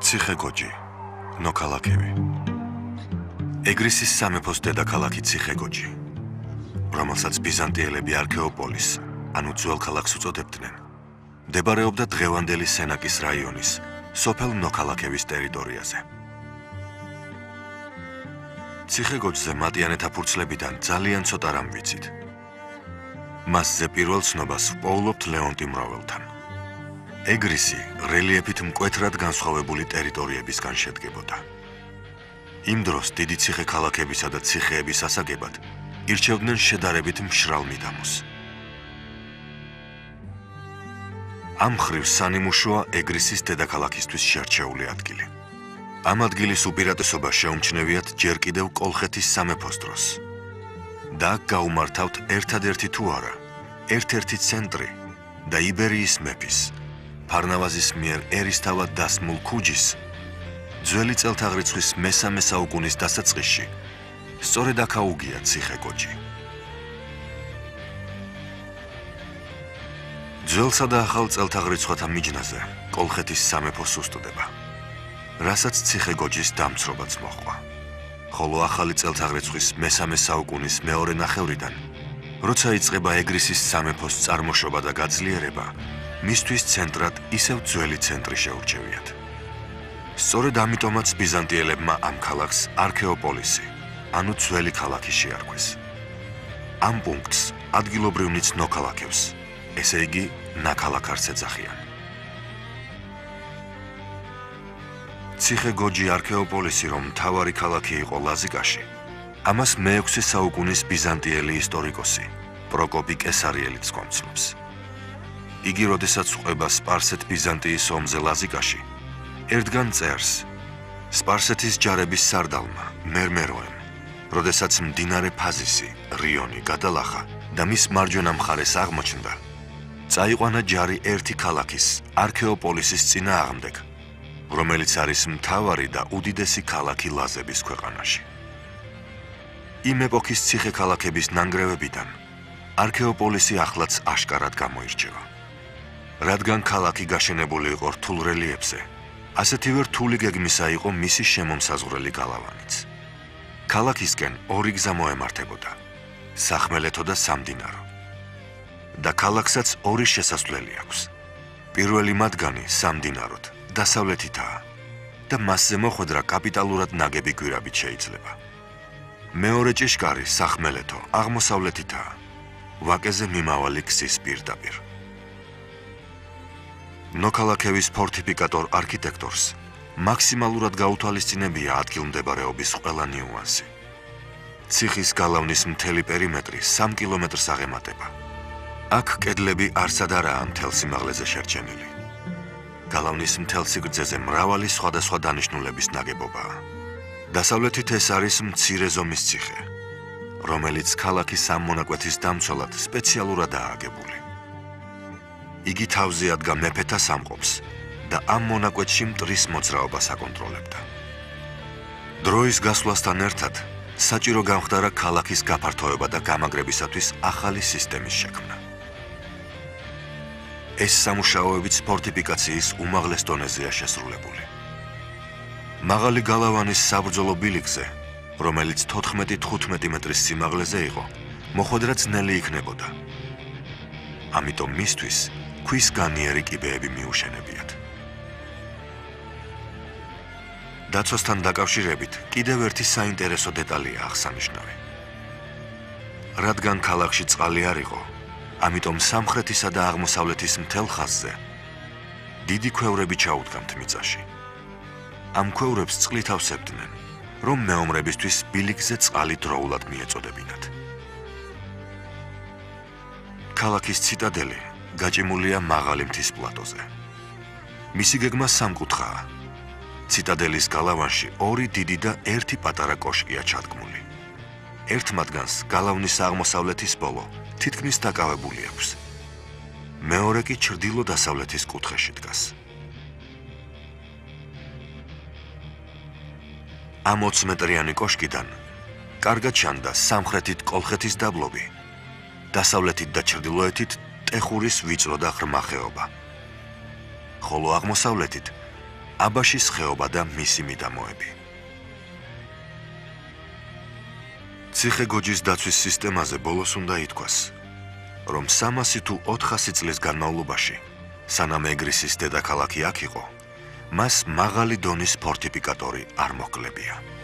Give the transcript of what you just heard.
ციხე-გოჯი, ნოქალაქევი. ეგრისის სამეფოს დედაქალაქი ციხე-გოჯი, რომელსაც ბიზანტიელები არქეოპოლის, ანუ ძველ ქალაქს უწოდებდნენ, მდებარეობდა დღევანდელი სენაკის რაიონის, სოფელ ნოქალაქევის ტერიტორიაზე. ციხე-გოჯზე მატიანეთა ფურცლებიდან ძალიან ცოტა რამ ვიცით. მასზე პირველ ცნობას ვპოულობთ ლეონტი მროველთან. ეგრისი რელიეფით მკვეთრად განსხვავებული ტერიტორიებისგან შედგებოდა. იმ დროს დიდი ციხე-ქალაქებისა და ციხეების ასაგებად ირჩევდნენ შედარებით მშრალ მიდამოს. ამ მხრივ სანიმუშოა ეგრისის დედაქალაქისთვის შერჩეული ადგილი. ამ ადგილის უპირატესობა შეუმჩნევიათ ჯერ კიდევ კოლხეთის სამეფოს დროს. და აქ გაუმართავთ ერთადერთი თუ არა, ერთ-ერთი ცენტრი და იბერიის მეფის, ფარნავაზის მიერ ერისთავად დასმულ ქუჯის, ძველი წელთაღრიცხვის მესამე საუკუნის დასაწყისში, სწორედ აქ აუგია ციხე-გოჯი. ძველსა და ახალ წელთაღრიცხვათა მიჯნაზე კოლხეთის სამეფო სუსტდება, რასაც ციხე-გოჯის დამცრობაც მოჰყვა. ხოლო ახალი წელთაღრიცხვის მესამე საუკუნის მეორე ნახევრიდან, როცა იწყება ეგრისის სამეფოს წარმოშობა და გაძლიერება, მისთვის ცენტრად ისევ ძველი ცენტრი შეურჩევიათ. სწორედ ამიტომაც ბიზანტიელებმა ამ ქალაქს არქეოპოლისი, ანუ ძველი ქალაქი შეარქვეს. ამ პუნქტს ადგილობრივნიც ნოქალაქევს, ესე იგი ნაქალაქარს ეძახიან. ციხე-გოჯი არქეოპოლისი რომ მთავარი ქალაქი იყო ლაზიკაში, ამას მე-6 საუკუნის ბიზანტიელი ისტორიკოსი პროკოპი კესარიელიც გვამცნობს. იგი როდესაც ყვება სპარსეთ-ბიზანტიის ომზე ლაზიკაში, ერთგან წერს სპარსეთის ჯარების სარდალმა მერმეროემ, როდესაც მდინარე ფაზისი, რიონი გადალახა და მის მარჯვენა მხარეს აღმოჩნდა, წაიყვანა ჯარი ერთი ქალაქის, არქეოპოლისის წინააღმდეგ, რომელიც არის მთავარი და უდიდესი ქალაქი ლაზების ქვეყანაში. იმ ეპოქის ციხე-ქალაქების ნანგრევებიდან არქეოპოლისი ახლაც აშკარად გამოირჩევა. რადგან ქალაქი გაშენებული იყო რთულ რელიეფზე, ასეთივე რთული გეგმისა იყო მისი შემომსაზღვრელი გალავანიც. ქალაქისკენ ორი გზა მოემართებოდა, სახმელეთო და სამდინარო. და ქალაქსაც ორი შესასვლელი აქვს. პირველი მათგანი სამდინაროდ, დასავლეთითაა და მასზე მოხვედრა კაპიტალურად ნაგები გვირაბით შეიძლება. მეორე ჭიშკარი სახმელეთო, აღმოსავლეთითაა, ვაკეზე მიმავალი გზის პირდაპირ. ნოქალაქევის ფორტიფიკატორ არქიტექტორს მაქსიმალურად გაუთვალისწინებია ადგილმდებარეობის ყველა ნიუანსი. ციხის გალავნის მთელი პერიმეტრი 3 კილომეტრს აღემატება. აქ კედლები არსად არაა მთელ სიმაღლეზე შერჩენილი. გალავნის მთელ სიგრძეზე მრავალი სხვადასხვა დანიშნულების ნაგებობაა. დასავლეთით ეს არის მცირე ზომის ციხე, რომელიც ქალაქის ამ მონაკვეთის დამცველად სპეციალურადაა აგებული. იგი თავზე ადგა მეფეთა სამყოფს და ამ მონაკვეთში მტრის მოძრაობას აკონტროლებდა. დროის გასვლასთან ერთად საჭირო გამხდარა ქალაქის გაფართოება და გამაგრებისათვის ახალი სისტემის შექმნა. ეს სამუშაოებიც ფორტიფიკაციის უმაღლეს დონეზეა შესრულებული. მაღალი გალავანის საბრძოლო ბილიკზე, რომელიც 14-15 მეტრის სიმაღლეზე იყო, მოხვედრა ძნელი იქნებოდა. ამიტომ მისთვის ქვის განიერი კიბეები მიუშენებიათ. დაცვასთან დაკავშირებით კიდევ ერთი საინტერესო დეტალია აღსანიშნავი. რადგან ქალაქში წყალი არ იყო, ამიტომ სამხრეთისა და აღმოსავლეთის მთელ ხაზზე დიდი ქვევრები ჩაუდგამთ მიწაში. ამ ქვევრებს წყლით ავსებდნენ, რომ მეომრებისთვის ბილიკზე წყალი დროულად მიეწოდებინათ. ქალაქის ციტადელი გაჭიმულია მაღალი მთის პლატოზე. მისი გეგმა სამკუთხაა. ციტადელის გალავანში ორი დიდი და ერთი პატარა კოშკია ჩადგმული. ერთ მათგანს გალავნის აღმოსავლეთის ბოლო თითქმის დაკავებული აქვს. მეორე კი ჩრდილო-დასავლეთის კუთხეში დგას. ამ 20 მეტრიანი კოშკიდან კარგად ჩანდა სამხრეთით კოლხეთის დაბლობი, დასავლეთით და ჩრდილოეთით ტეხურის ვიწრო და ღრმა ხეობა. ხოლო აღმოსავლეთით აბაშის ხეობა და მისი მიდამოები. ციხე-გოჯის დაცვის სისტემაზე ბოლოს უნდა ითქვას, რომ 300 თუ 400 წლის განმავლობაში, სანამ ეგრისის დედაქალაქი აქ იყო, მას მაღალი დონის ფორტიფიკატორი არ მოჰკლებია.